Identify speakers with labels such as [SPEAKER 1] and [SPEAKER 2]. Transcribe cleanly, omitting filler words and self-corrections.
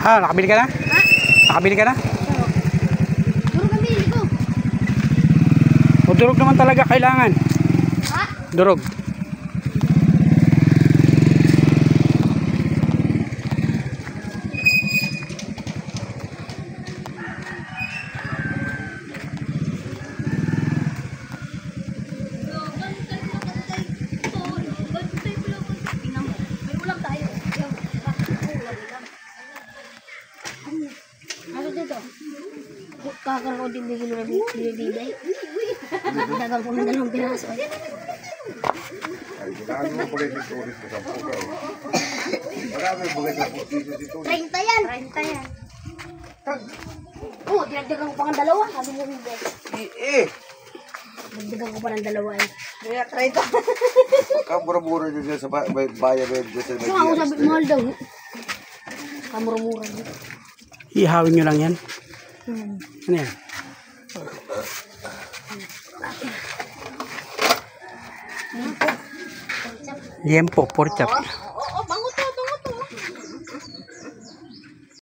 [SPEAKER 1] Ha, nakabili ka na?
[SPEAKER 2] Ha?
[SPEAKER 1] Nakabili ka na?
[SPEAKER 2] Durog ang bili ko.
[SPEAKER 1] O durog naman talaga kailangan.
[SPEAKER 2] Ha?
[SPEAKER 1] Durog.
[SPEAKER 2] Ano dito? Kakaroon din bigyan mo ng bibibay. Dagang ko na dalawang piraso.
[SPEAKER 3] Ay, kailangan mo pala yung tourist sa Sampo. Marami bagay sa pustiso dito.
[SPEAKER 2] 30 yan. 30 yan. Oo, dinagdagan ko pa ng dalawa. Sabi mo bibay. Dinagdagan ko pa ng dalawa eh.
[SPEAKER 4] Kaya 30.
[SPEAKER 3] Kamura-mura nyo dyan sa bayan dyan sa
[SPEAKER 2] Kung ako sabi, mahal daw. Kamura-mura dito.
[SPEAKER 1] Ihawin nyo lang yan. Ano yan? Liempo, pork chop.